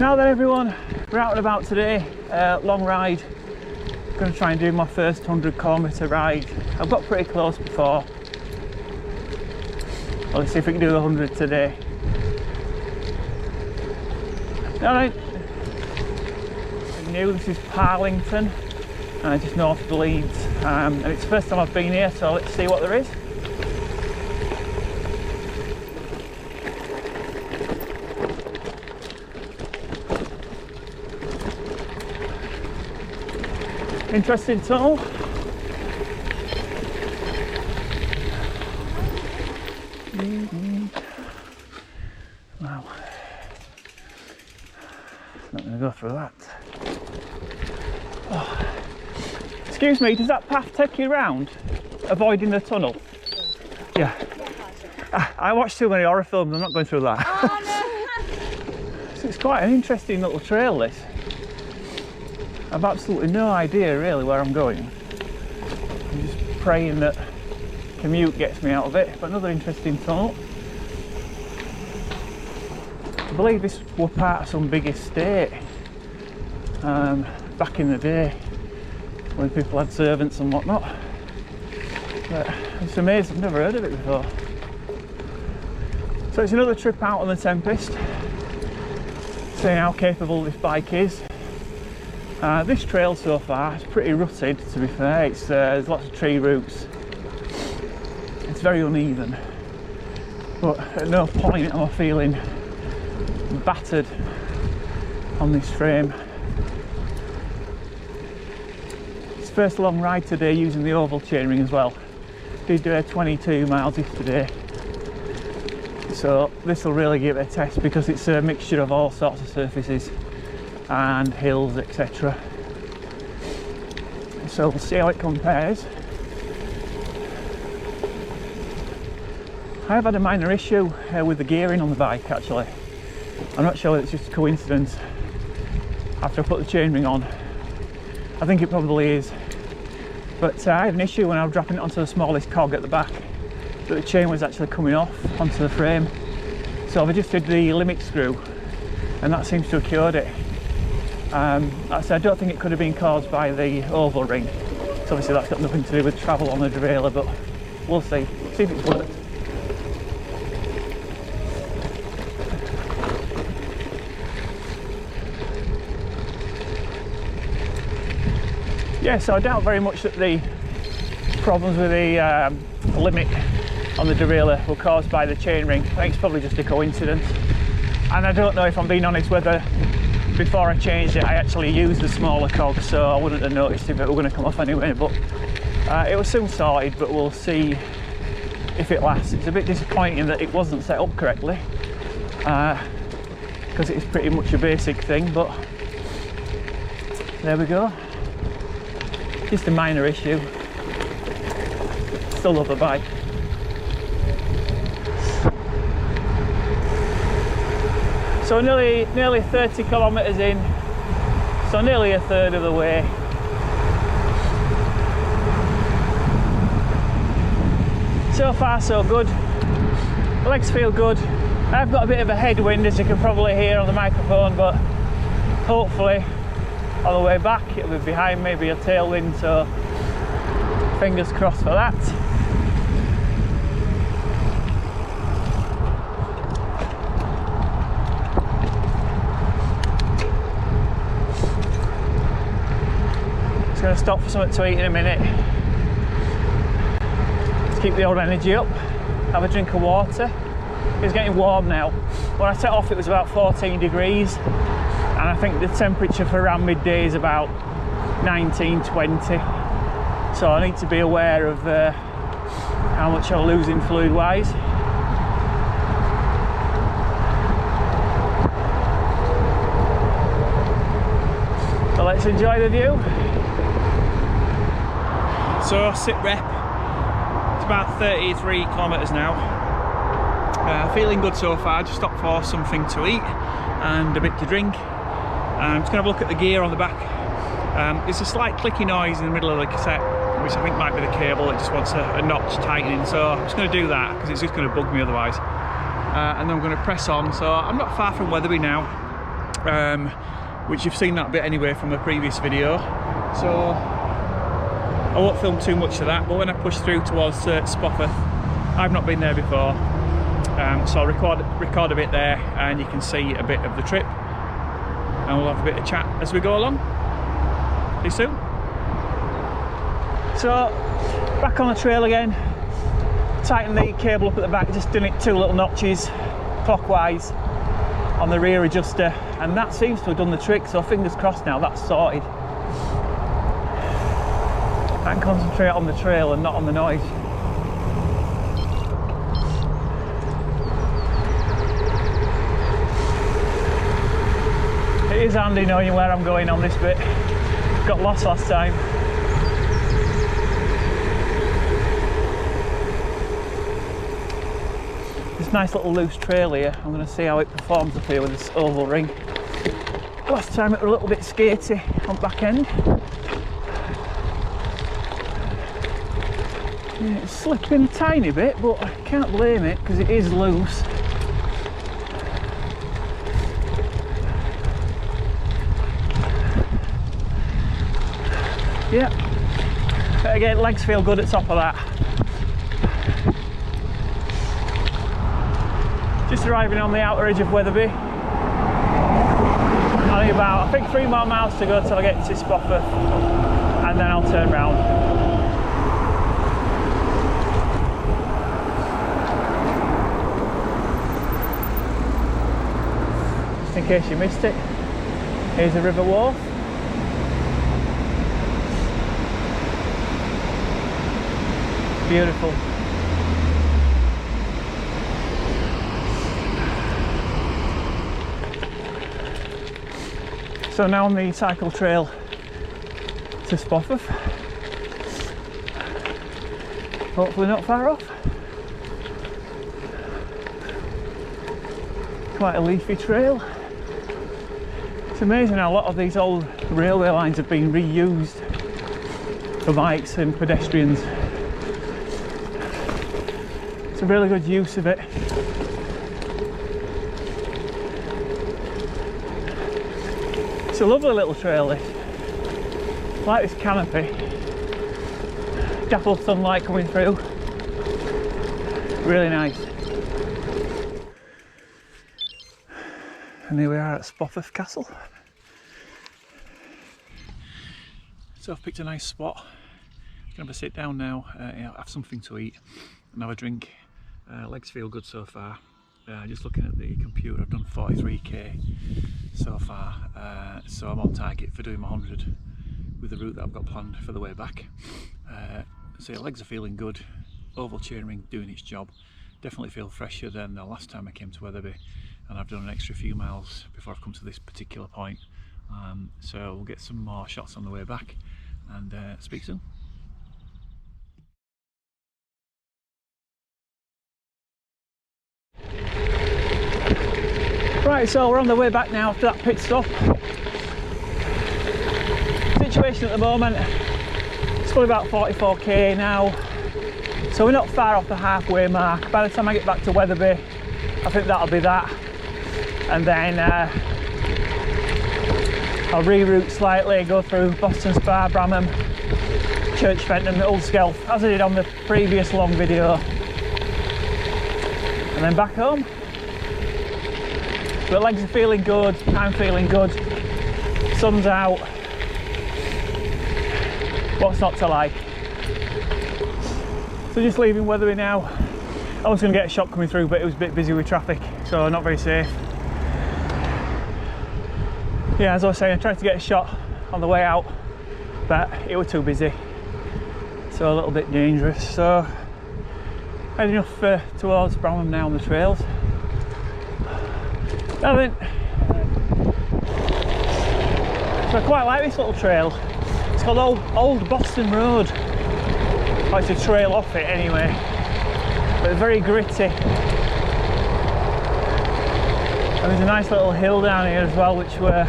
Now then everyone, we're out and about today, long ride. Going to try and do my first 100km ride. I've got pretty close before. Well, let's see if we can do 100 today. Alright. New, this is Parlington, just north of Leeds. And it's the first time I've been here, so let's see what there is. Interesting tunnel. Wow. Not going to go through that. Oh. Excuse me, does that path take you round, avoiding the tunnel? Yeah. I watched too many horror films, I'm not going through that. Oh, no. So it's quite an interesting little trail, this. I've absolutely no idea really where I'm going. I'm just praying that commute gets me out of it. But another interesting tunnel. I believe this was part of some big estate back in the day when people had servants and whatnot. But it's amazing, I've never heard of it before. So it's another trip out on the Tempest, seeing how capable this bike is. This trail so far is pretty rutted, to be fair. There's lots of tree roots. It's very uneven, but at no point am I feeling battered on this frame. It's the first long ride today using the oval chainring as well. Did 22 miles yesterday, so this will really give it a test because it's a mixture of all sorts of surfaces and hills, etc. So we'll see how it compares. I have had a minor issue with the gearing on the bike actually. I'm not sure whether it's just a coincidence after I put the chainring on. I think it probably is. But I had an issue when I was dropping it onto the smallest cog at the back, that the chain was actually coming off onto the frame. So I've adjusted the limit screw and that seems to have cured it. I don't think it could have been caused by the oval ring. So obviously that's got nothing to do with travel on the derailleur, but we'll see if it's worked. Yeah, so I doubt very much that the problems with the limit on the derailleur were caused by the chainring. I think it's probably just a coincidence. And I don't know, if I'm being honest, whether before I changed it I actually used the smaller cog, so I wouldn't have noticed if it were going to come off anyway. But it was soon sorted, but we'll see if it lasts. It's a bit disappointing that it wasn't set up correctly, because it's pretty much a basic thing, but there we go. Just a minor issue. Still love the bike. So nearly 30 kilometres in, so nearly a third of the way. So far so good. The legs feel good. I've got a bit of a headwind, as you can probably hear on the microphone, but hopefully on the way back it'll be behind maybe a tailwind, so fingers crossed for that. Just going to stop for something to eat in a minute. Let's keep the old energy up. Have a drink of water. It's getting warm now. When I set off it was about 14 degrees. And I think the temperature for around midday is about 19, 20. So I need to be aware of how much I'm losing fluid wise. So let's enjoy the view. So sit rep, it's about 33 kilometres now. Feeling good so far. Just stopped for something to eat and a bit to drink. I'm just going to have a look at the gear on the back. There's a slight clicky noise in the middle of the cassette, which I think might be the cable. It just wants a notch tightening, so I'm just going to do that because it's just going to bug me otherwise. And then I'm going to press on. So I'm not far from Weatherby now. which you've seen that bit anyway from a previous video, so I won't film too much of that. But when I push through towards Spofforth, I've not been there before, so I'll record a bit there and you can see a bit of the trip, and we'll have a bit of chat as we go along. See you soon. So back on the trail again, tighten the cable up at the back, just doing it 2 little notches clockwise on the rear adjuster, and that seems to have done the trick, so fingers crossed now that's sorted. I can concentrate on the trail and not on the noise. It is handy knowing where I'm going on this bit. Got lost last time. This nice little loose trail here, I'm going to see how it performs up here with this oval ring. Last time it was a little bit skatey on the back end. Yeah, it's slipping a tiny bit, but I can't blame it because it is loose. Yeah, but again, legs feel good at top of that. Just arriving on the outer edge of Weatherby. Only about, I think, 3 more miles to go till I get to Spofforth, and then I'll turn round. Just in case you missed it, here's the river wharf. Beautiful. So now on the cycle trail to Spofforth. Hopefully not far off. Quite a leafy trail. It's amazing how a lot of these old railway lines have been reused for bikes and pedestrians. It's a really good use of it. It's a lovely little trail, this. I like this canopy. Dappled sunlight coming through. Really nice. And here we are at Spofforth Castle. So I've picked a nice spot. I'm going to sit down now, have something to eat and have a drink. Legs feel good so far. Just looking at the computer, I've done 43k so far, so I'm on target for doing my 100 with the route that I've got planned for the way back. So your legs are feeling good, oval chainring doing its job. Definitely feel fresher than the last time I came to Weatherby, and I've done an extra few miles before I've come to this particular point. So we'll get some more shots on the way back, and speak soon. Right, so we're on the way back now after that pit stop. Situation at the moment, it's probably about 44k now, so we're not far off the halfway mark. By the time I get back to Weatherby, I think that'll be that, and then I'll reroute slightly, go through Boston Spa, Bramham, Church Fenton, Old Skelf, as I did on the previous long video, and then back home. But legs are feeling good, I'm feeling good, sun's out, what's not to like? So just leaving Weatherby now. I was going to get a shot coming through, but it was a bit busy with traffic, so not very safe. Yeah, as I was saying, I tried to get a shot on the way out, but it was too busy, so a little bit dangerous. So heading off towards Bramham now on the trails. So I quite like this little trail. It's called Old Boston Road. Oh, it's a trail off it anyway, but it's very gritty. And there's a nice little hill down here as well, which were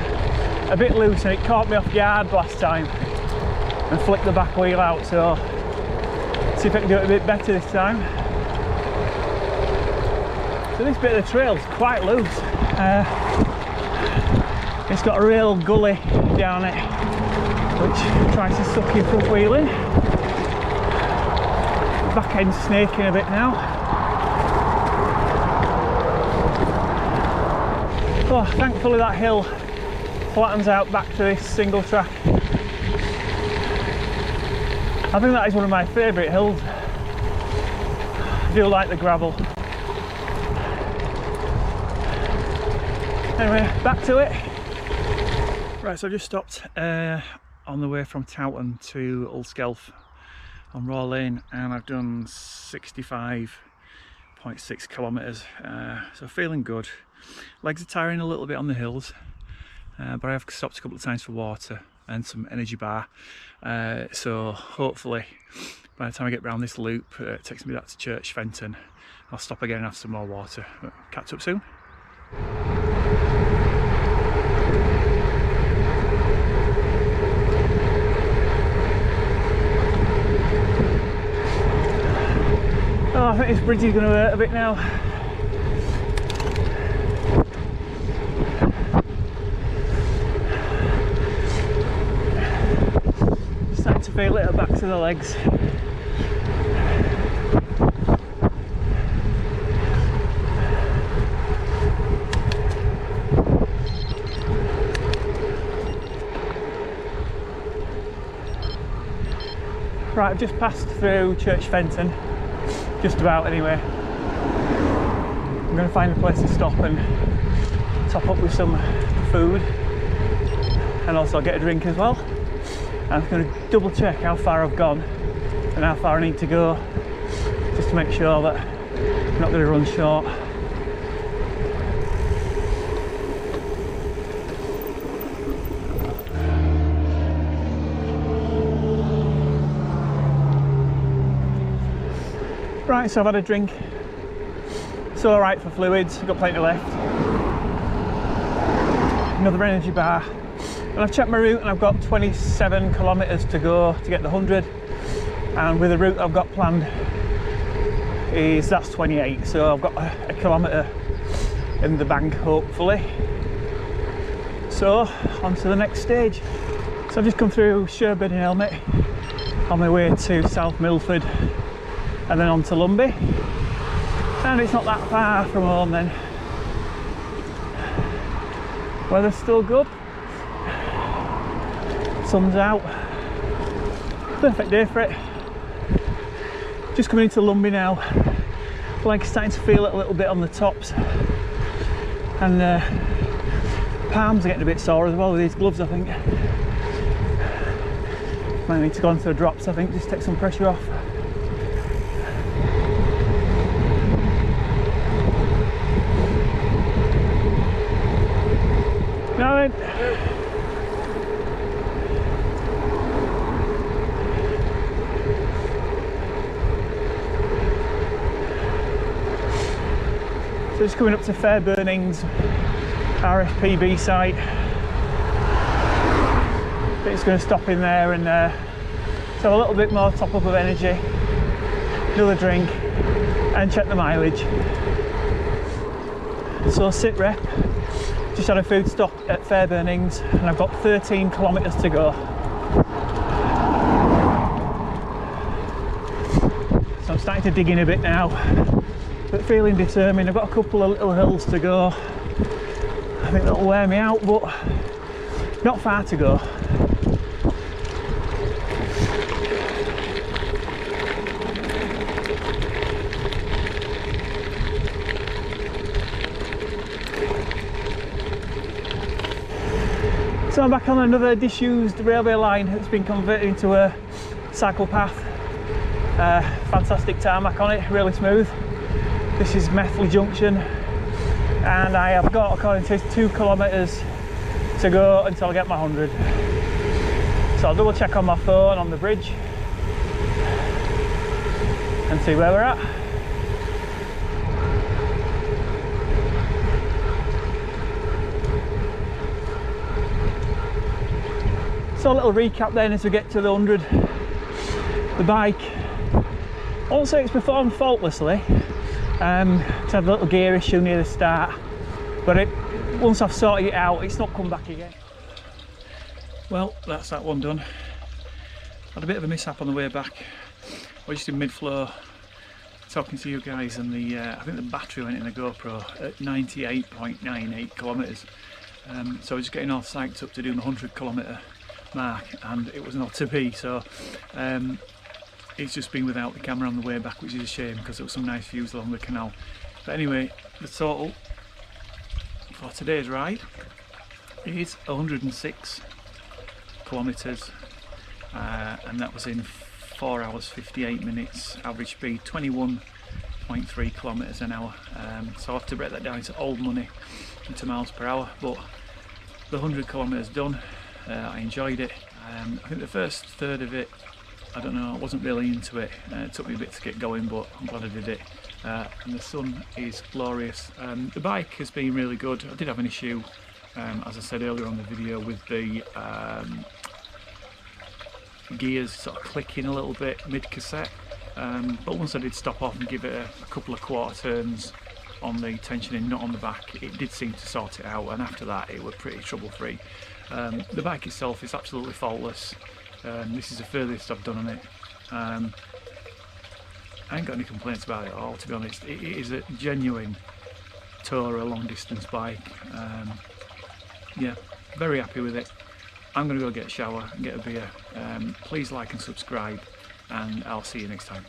a bit loose, and it caught me off guard last time and flicked the back wheel out, so see if I can do it a bit better this time. So this bit of the trail is quite loose. It's got a real gully down it, which tries to suck you front wheeling. Back end snaking a bit now. Oh, thankfully that hill flattens out back to this single track. I think that is one of my favourite hills. I do like the gravel. Anyway, back to it. Right, so I've just stopped on the way from Towton to Old Skelf on Raw Lane, and I've done 65.6 kilometres, so feeling good. Legs are tiring a little bit on the hills, but I have stopped a couple of times for water and some energy bar, so hopefully by the time I get round this loop, it takes me back to Church Fenton, I'll stop again and have some more water. But catch up soon. Oh, I think this bridge is going to hurt a bit now. Starting to feel it at the backs of the legs. Right, I've just passed through Church Fenton. Just about anyway. I'm going to find a place to stop and top up with some food, and also get a drink as well. And I'm going to double check how far I've gone and how far I need to go, just to make sure that I'm not going to run short. Right, so I've had a drink. It's alright for fluids, I've got plenty left. Another energy bar. And I've checked my route and I've got 27 kilometres to go to get the 100. And with the route I've got planned, that's 28. So I've got a kilometre in the bank, hopefully. So, on to the next stage. So I've just come through Sherburn and Helmet on my way to South Milford, and then on to Lumby, and it's not that far from home then. Weather's still good, sun's out, perfect day for it. Just coming into Lumby now, like starting to feel it a little bit on the tops, and palms are getting a bit sore as well with these gloves, I think. Might need to go onto the drops, I think, just take some pressure off. Now then. So just coming up to Fairburnings RFPB site. It's going to stop in there and have a little bit more top up of energy, another drink, and check the mileage. So sit rep. Just had a food stop at Fairburnings and I've got 13 kilometres to go. So I'm starting to dig in a bit now, but feeling determined. I've got a couple of little hills to go. I think that'll wear me out, but not far to go. So I'm back on another disused railway line that's been converted into a cycle path. Fantastic tarmac on it, really smooth. This is Methley Junction, and I have got, according to this, 2 kilometres to go until I get my 100. So I'll double check on my phone on the bridge and see where we're at. So a little recap then as we get to the 100. The bike, I won't say it's performed faultlessly. It's had a little gear issue near the start, but once I've sorted it out, it's not come back again. Well, that's that one done. Had a bit of a mishap on the way back. I was just in mid-flow talking to you guys, and I think the battery went in the GoPro at 98.98 kilometres. So I was just getting all psyched up to do the 100-kilometre mark, and it was not to be. So it's just been without the camera on the way back, which is a shame because there were some nice views along the canal. But anyway, the total for today's ride is 106 kilometres, and that was in 4 hours 58 minutes, average speed 21.3 kilometres an hour. So I have to break that down into old money, into miles per hour, but the 100 kilometres done. I enjoyed it. I think the first third of it, I don't know, I wasn't really into it. It took me a bit to get going, but I'm glad I did it. And the sun is glorious. The bike has been really good. I did have an issue, as I said earlier on the video, with the gears sort of clicking a little bit mid-cassette. But once I did stop off and give it a couple of quarter turns on the tensioning nut on the back, it did seem to sort it out, and after that it was pretty trouble-free. The bike itself is absolutely faultless. This is the furthest I've done on it. I ain't got any complaints about it at all, to be honest. It is a genuine tourer long distance bike. Yeah, very happy with it. I'm going to go get a shower and get a beer. Please like and subscribe, and I'll see you next time.